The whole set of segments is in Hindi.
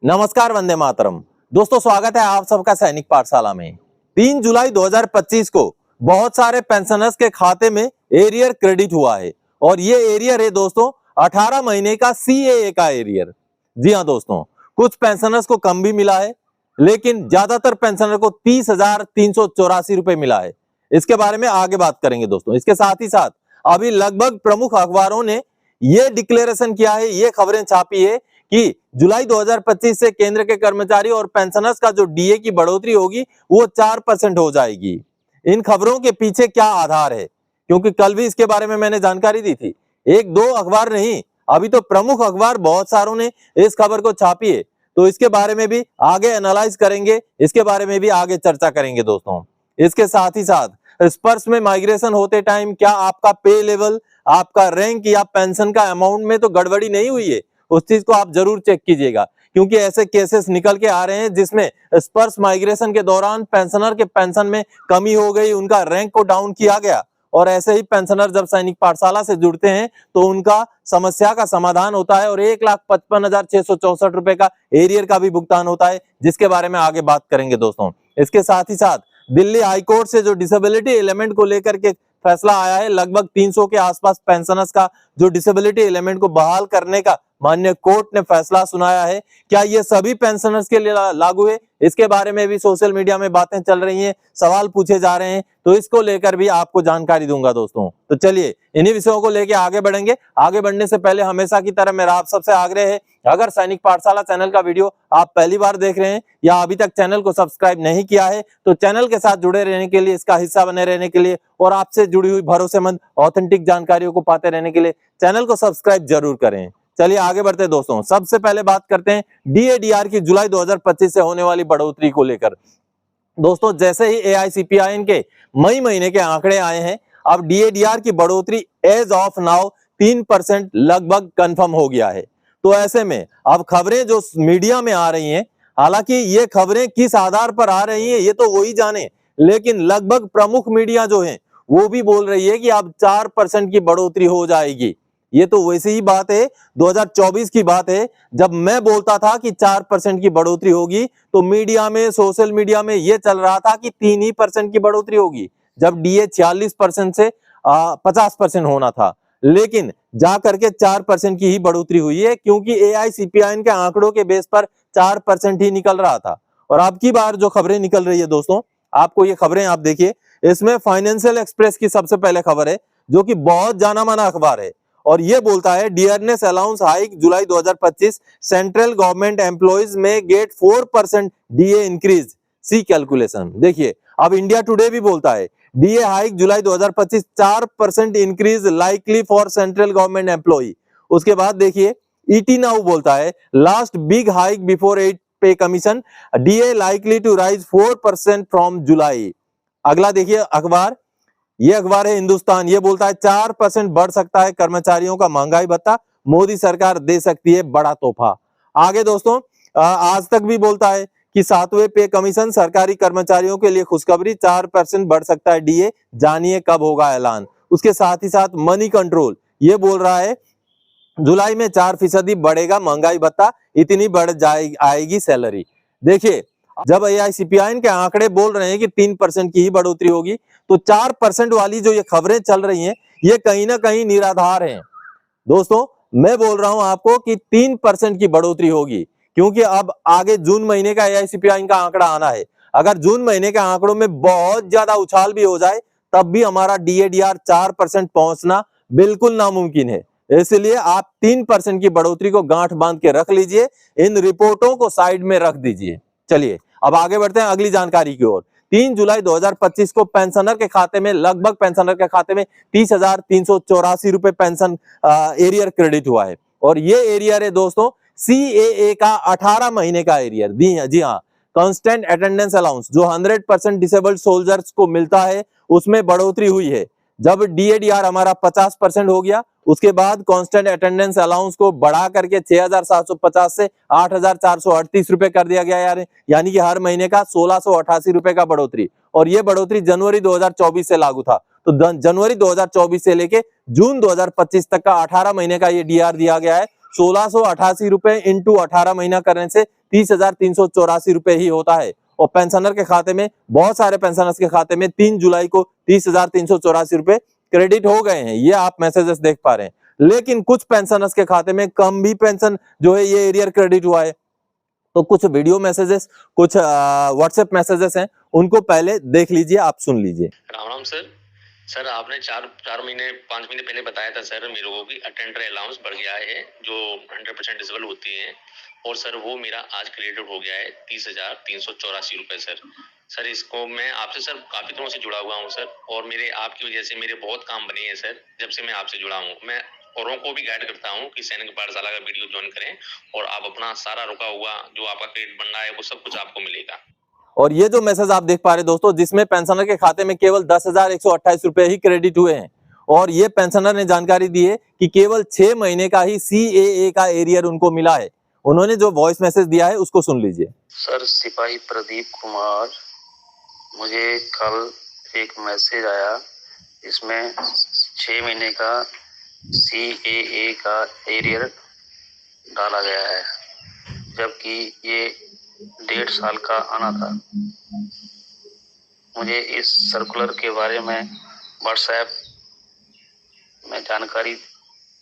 नमस्कार, वंदे मातरम। दोस्तों, स्वागत है आप सबका सैनिक पाठशाला में। 3 जुलाई 2025 को बहुत सारे पेंशनर्स के खाते में एरियर क्रेडिट हुआ है और ये एरियर है दोस्तों 18 महीने का सीएए का एरियर। जी हाँ दोस्तों, कुछ पेंशनर्स को कम भी मिला है, लेकिन ज्यादातर पेंशनर को 30,384 रुपए मिला है। इसके बारे में आगे बात करेंगे दोस्तों। इसके साथ ही साथ अभी लगभग प्रमुख अखबारों ने ये डिक्लेरेशन किया है, ये खबरें छापी है कि जुलाई 2025 से केंद्र के कर्मचारी और पेंशनर्स का जो डीए की बढ़ोतरी होगी वो 4% हो जाएगी। इन खबरों के पीछे क्या आधार है, क्योंकि कल भी इसके बारे में मैंने जानकारी दी थी। एक दो अखबार नहीं, अभी तो प्रमुख अखबार बहुत सारों ने इस खबर को छापी है, तो इसके बारे में भी आगे एनालाइज करेंगे, इसके बारे में भी आगे चर्चा करेंगे दोस्तों। इसके साथ ही साथ स्पर्श में माइग्रेशन होते टाइम क्या आपका पे लेवल, आपका रैंक या पेंशन का अमाउंट में तो गड़बड़ी नहीं हुई है, उस चीज को आप जरूर चेक कीजिएगा, क्योंकि ऐसे केसेस निकल के आ रहे हैं जिसमें स्पर्श माइग्रेशन के दौरान पेंशनर के पेंशन में कमी हो गई, उनका रैंक को डाउन किया गया और ऐसे ही पेंशनर जब सैनिक पाठशाला से जुड़ते हैं तो उनका समस्या का समाधान होता है और 1,55,664 रुपए का एरियर का भी भुगतान होता है, जिसके बारे में आगे बात करेंगे दोस्तों। इसके साथ ही साथ दिल्ली हाईकोर्ट से जो डिसेबिलिटी एलिमेंट को लेकर के फैसला आया है, लगभग 300 के आसपास पेंशनर्स का जो डिसेबिलिटी एलिमेंट को बहाल करने का माननीय कोर्ट ने फैसला सुनाया है। क्या ये सभी पेंशनर्स के लिए लागू है, इसके बारे में भी सोशल मीडिया में बातें चल रही हैं, सवाल पूछे जा रहे हैं, तो इसको लेकर भी आपको जानकारी दूंगा दोस्तों। तो चलिए इन्हीं विषयों को लेकर आगे बढ़ेंगे। आगे बढ़ने से पहले हमेशा की तरह मेरा आप सबसे आग्रह है, अगर सैनिक पाठशाला चैनल का वीडियो आप पहली बार देख रहे हैं या अभी तक चैनल को सब्सक्राइब नहीं किया है, तो चैनल के साथ जुड़े रहने के लिए, इसका हिस्सा बने रहने के लिए और आपसे जुड़ी हुई भरोसेमंद ऑथेंटिक जानकारियों को पाते रहने के लिए चैनल को सब्सक्राइब जरूर करें। चलिए आगे बढ़ते हैं दोस्तों। सबसे पहले बात करते हैं डीएडीआर की जुलाई 2025 से होने वाली बढ़ोतरी को लेकर। दोस्तों, जैसे ही एआईसीपीआईएन के मई महीने के आंकड़े आए हैं, अब डीएडीआर की बढ़ोतरी एज ऑफ नाउ 3% लगभग कंफर्म हो गया है। तो ऐसे में अब खबरें जो मीडिया में आ रही हैं, हालांकि ये खबरें किस आधार पर आ रही हैं ये तो वही जाने, लेकिन लगभग प्रमुख मीडिया जो है वो भी बोल रही है कि अब 4% की बढ़ोतरी हो जाएगी। ये तो वैसे ही बात है, 2024 की बात है, जब मैं बोलता था कि 4% की बढ़ोतरी होगी तो मीडिया में, सोशल मीडिया में ये चल रहा था कि 3% की बढ़ोतरी होगी, जब डीए 46% से 50% होना था। लेकिन जा करके 4% की ही बढ़ोतरी हुई है, क्योंकि एआईसीपीआईएन के आंकड़ों के बेस पर 4% ही निकल रहा था। और अब की बार जो खबरें निकल रही है दोस्तों, आपको ये खबरें आप देखिए, इसमें फाइनेंशियल एक्सप्रेस की सबसे पहले खबर है, जो कि बहुत जाना माना अखबार है और ये बोलता है डियरनेस अलाउंस हाइक जुलाई 2025, सेंट्रल गवर्नमेंट एम्प्लॉइज में गेट 4% डीए इंक्रीज, सी कैलकुलेशन। देखिए, अब इंडिया टुडे भी बोलता है DA hike July 2025 4% increase likely for central government employee. उसके बाद देखिए ईटी नाउ बोलता है last big hike before 8 pay commission, DA likely to rise 4% from July. अगला देखिए अखबार, ये अखबार है हिंदुस्तान, ये बोलता है 4% बढ़ सकता है कर्मचारियों का महंगाई भत्ता, मोदी सरकार दे सकती है बड़ा तोहफा। आगे दोस्तों आज तक भी बोलता है कि 7वें पे कमीशन सरकारी कर्मचारियों के लिए खुशखबरी, 4% बढ़ सकता है डीए, जानिए कब होगा ऐलान। उसके साथ ही साथ मनी कंट्रोल ये बोल रहा है जुलाई में 4% बढ़ेगा महंगाई भत्ता, इतनी बढ़ आएगी सैलरी। देखिए, जब एआईसीपीआईएन के आंकड़े बोल रहे हैं कि 3% की ही बढ़ोतरी होगी, तो 4% वाली जो ये खबरें चल रही हैं ये कहीं ना कहीं निराधार हैं। दोस्तों, मैं बोल रहा हूं आपको कि 3% की बढ़ोतरी होगी, क्योंकि अब आगे जून महीने का एआईसीपीआईएन का आंकड़ा आना है। अगर जून महीने के आंकड़ों में बहुत ज्यादा उछाल भी हो जाए, तब भी हमारा डीएडीआर 4% पहुंचना बिल्कुल नामुमकिन है। इसलिए आप 3% की बढ़ोतरी को गांठ बांध के रख लीजिए, इन रिपोर्टों को साइड में रख दीजिए। चलिए अब आगे बढ़ते हैं अगली जानकारी की ओर। 3 जुलाई 2025 को पेंशनर के खाते में, लगभग पेंशनर के खाते में 30,384 रुपए पेंशन एरियर क्रेडिट हुआ है और ये एरियर है दोस्तों सीएए का 18 महीने का एरियर। जी हाँ, कांस्टेंट अटेंडेंस अलाउंस जो 100% डिसेबल्ड सोल्जर्स को मिलता है, उसमें बढ़ोतरी हुई है। जब डीएडीआर हमारा 50% हो गया, उसके बाद कांस्टेंट अटेंडेंस अलाउंस को बढ़ा करके 6,750 से 8,438 रुपए कर दिया गया यार, यानी कि हर महीने का 1,688 रुपए का बढ़ोतरी। और ये बढ़ोतरी जनवरी 2024 से लागू था, तो जनवरी 2024 से लेके जून 2025 तक का 18 महीने का ये डीआर दिया गया है, 1688 रुपए इंटू 18 महीना करने से 30,384 रुपए ही होता है। और पेंशनर के खाते में, बहुत सारे पेंशनर्स के खाते में 3 जुलाई को 30,384 रुपए क्रेडिट हो गए हैं। ये आप मैसेजेस देख पा रहे हैं। लेकिन कुछ पेंशनर्स के खाते में कम भी पेंशन जो है ये एरियर क्रेडिट हुआ है। तो कुछ वीडियो मैसेजेस, कुछ व्हाट्सएप मैसेजेस हैं, उनको पहले देख लीजिए, आप सुन लीजिए। राम राम सर। सर आपने 4 महीने 5 महीने पहले बताया था सर मेरे को कि अटेंडर अलाउंस बढ़ गया है जो 100% डिसेबल होती है, और सर वो मेरा आज क्रेडिट हो गया है 30,384 रुपए सर। सर इसको मैं आपसे सर काफी दिनों से जुड़ा हुआ हूँ सर, और मेरे आपकी वजह से मेरे बहुत काम बने हैं सर। जब से मैं आपसे जुड़ा हूँ, मैं औरों को भी गाइड करता हूँ कि सैनिक पाठशाला का वीडियो ज्वाइन करें, और आप अपना सारा रुका हुआ जो आपका क्रेडिट बन रहा है वो सब कुछ आपको मिलेगा। और ये जो मैसेज आप देख पा रहे हैं दोस्तों, जिसमें पेंशनर के खाते में केवल 10,128 रुपए ही क्रेडिट हुए हैं। और ये पेंशनर ने जानकारी दी है कि केवल 6 महीने का ही CAA का एरियर उनको मिला है। उन्होंने जो वॉइस मैसेज दिया है उसको सुन लीजिए। सर सिपाही प्रदीप कुमार, मुझे कल एक मैसेज आया, इसमें 6 महीने का CAA का एरियर डाला गया है, जबकि ये 1.5 साल का आना था। मुझे इस सर्कुलर के बारे में व्हाट्सएप में जानकारी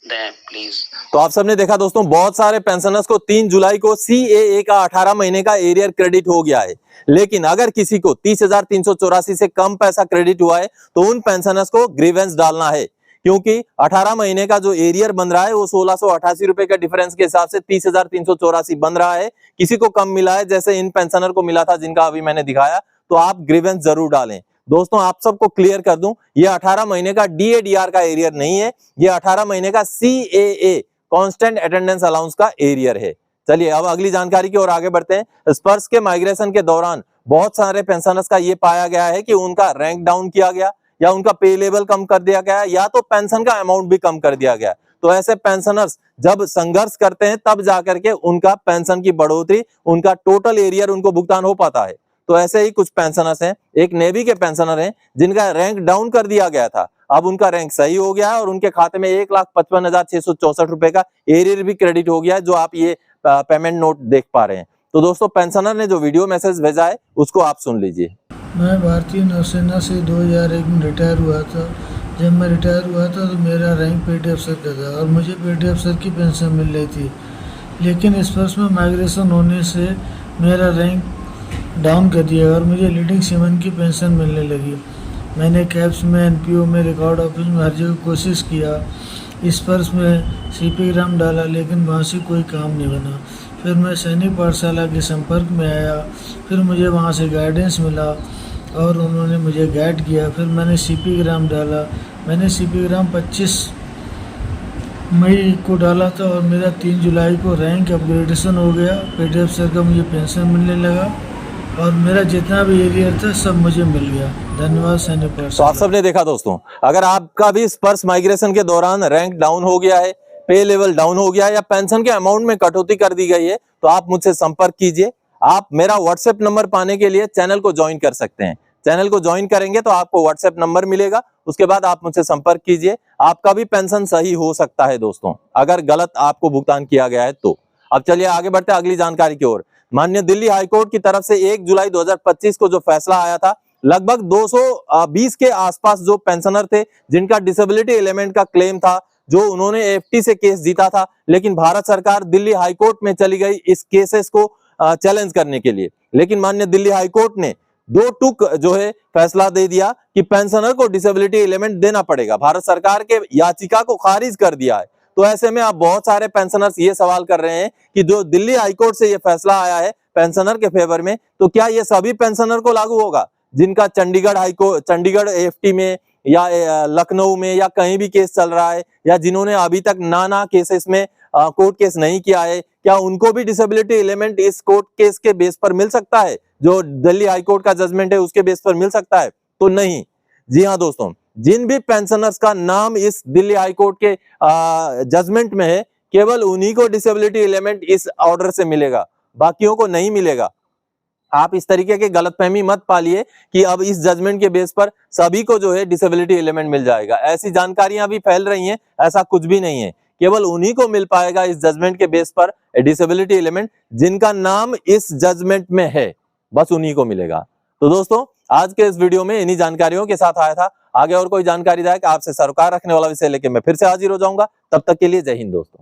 दें प्लीज। तो आप सबने देखा दोस्तों, बहुत सारे पेंशनर्स को 3 जुलाई को CAA का 18 महीने का एरियर क्रेडिट हो गया है। लेकिन अगर किसी को 30,384 से कम पैसा क्रेडिट हुआ है तो उन पेंशनर्स को ग्रीवेंस डालना है, क्योंकि 18 महीने का जो एरियर बन रहा है वो 1688 रुपए का डिफरेंस के हिसाब से 30,384 बन रहा है। किसी को कम मिला है, जैसे इन पेंशनर को मिला था जिनका अभी मैंने दिखाया, तो आप ग्रीवेंस जरूर डालें। दोस्तों आप सबको क्लियर कर दूं, ये 18 महीने का DADR का एरियर नहीं है, ये 18 महीने का CAA कांस्टेंट अटेंडेंस अलाउंस का एरियर है। चलिए अब अगली जानकारी की ओर आगे बढ़ते हैं। स्पर्श के माइग्रेशन के दौरान बहुत सारे पेंशनर्स का ये पाया गया है कि उनका रैंक डाउन किया गया, या उनका पे लेवल कम कर दिया गया, या तो पेंशन का अमाउंट भी कम कर दिया गया। तो ऐसे पेंशनर्स जब संघर्ष करते हैं तब जाकर के उनका पेंशन की बढ़ोतरी, उनका टोटल एरियर उनको भुगतान हो पाता है। तो ऐसे ही कुछ पेंशनर्स हैं, एक नेवी के पेंशनर हैं जिनका रैंक डाउन कर दिया गया था, अब उनका रैंक सही हो गया है और उनके खाते में 1,55,664 रुपए का एरियर भी क्रेडिट हो गया है, जो आप ये पेमेंट नोट देख पा रहे हैं। तो दोस्तों पेंशनर ने जो वीडियो मैसेज भेजा है उसको आप सुन लीजिए। मैं भारतीय नौसेना से 2001 में रिटायर हुआ था। जब मैं रिटायर हुआ था तो मेरा रैंक पेटी अफसर का था और मुझे पेटी अफसर की पेंशन मिल रही थी। लेकिन इस वर्ष में माइग्रेशन होने से मेरा रैंक डाउन कर दिया और मुझे लीडिंग सीमन की पेंशन मिलने लगी। मैंने कैप्स में, NPO में, रिकॉर्ड ऑफिस में हर जगह कोशिश किया। इस वर्ष में CP ग्राम डाला, लेकिन वहाँ से कोई काम नहीं बना। फिर मैं सैनिक पाठशाला के संपर्क में आया, फिर मुझे वहाँ से गाइडेंस मिला और उन्होंने मुझे गाइड किया। फिर मैंने CP ग्राम डाला। मैंने CP ग्राम 25 मई को डाला था और मेरा 3 जुलाई को रैंक अपग्रेडेशन हो गया। पेटी अफसर का मुझे पेंशन मिलने लगा और मेरा जितना भी एरियर था सब मुझे मिल गया। धन्यवाद सैनिक पाठशाला। तो आप सबने देखा दोस्तों, अगर आपका भी स्पर्श माइग्रेशन के दौरान रैंक डाउन हो गया है, पे लेवल डाउन हो गया है, या पेंशन के अमाउंट में कटौती कर दी गई है, तो आप मुझसे संपर्क कीजिए। आप मेरा व्हाट्सएप नंबर पाने के लिए चैनल को ज्वाइन कर सकते हैं। चैनल को ज्वाइन करेंगे तो आपको व्हाट्सएप नंबर मिलेगा, उसके बाद आप मुझसे संपर्क कीजिए। आपका भी पेंशन सही हो सकता है दोस्तों, अगर गलत आपको भुगतान किया गया है तो। अब चलिए आगे बढ़ते हैं अगली जानकारी की ओर। माननीय दिल्ली हाईकोर्ट की तरफ से 1 जुलाई 2025 को जो फैसला आया था, लगभग 220 के आसपास जो पेंशनर थे जिनका डिसेबिलिटी एलिमेंट का क्लेम था, जो उन्होंने AFT से केस जीता था, लेकिन भारत सरकार दिल्ली हाईकोर्ट में चली गई इस केसेस को चैलेंज करने के लिए। लेकिन माननीय दिल्ली हाईकोर्ट ने 2 टूक जो है फैसला दे दिया कि पेंशनर को डिसेबिलिटी एलिमेंट देना पड़ेगा। भारत सरकार के याचिका को खारिज कर दिया है। तो ऐसे में अब बहुत सारे पेंशनर्स ये सवाल कर रहे हैं कि जो दिल्ली हाईकोर्ट से ये फैसला आया है पेंशनर के फेवर में, तो क्या ये सभी पेंशनर को लागू होगा जिनका चंडीगढ़ AFT में या लखनऊ में या कहीं भी केस चल रहा है, या जिन्होंने अभी तक नाना केसेस में कोर्ट केस नहीं किया है, क्या उनको भी डिसेबिलिटी एलिमेंट इस कोर्ट केस के बेस पर मिल सकता है? जो दिल्ली हाईकोर्ट का जजमेंट है उसके बेस पर मिल सकता है? तो नहीं। जी हाँ दोस्तों, जिन भी पेंशनर्स का नाम इस दिल्ली हाईकोर्ट के जजमेंट में है, केवल उन्हीं को डिसेबिलिटी एलिमेंट इस ऑर्डर से मिलेगा, बाकियों को नहीं मिलेगा। आप इस तरीके की गलतफहमी मत पालिए कि अब इस जजमेंट के बेस पर सभी को जो है डिसेबिलिटी एलिमेंट मिल जाएगा। ऐसी जानकारियां भी फैल रही हैं, ऐसा कुछ भी नहीं है। केवल उन्हीं को मिल पाएगा इस जजमेंट के बेस पर डिसेबिलिटी एलिमेंट जिनका नाम इस जजमेंट में है, बस उन्हीं को मिलेगा। तो दोस्तों आज के इस वीडियो में इन्हीं जानकारियों के साथ आया था। आगे और कोई जानकारी दायक आपसे सरोकार रखने वाला विषय लेके मैं फिर से हाजिर हो जाऊंगा। तब तक के लिए जय हिंद दोस्तों।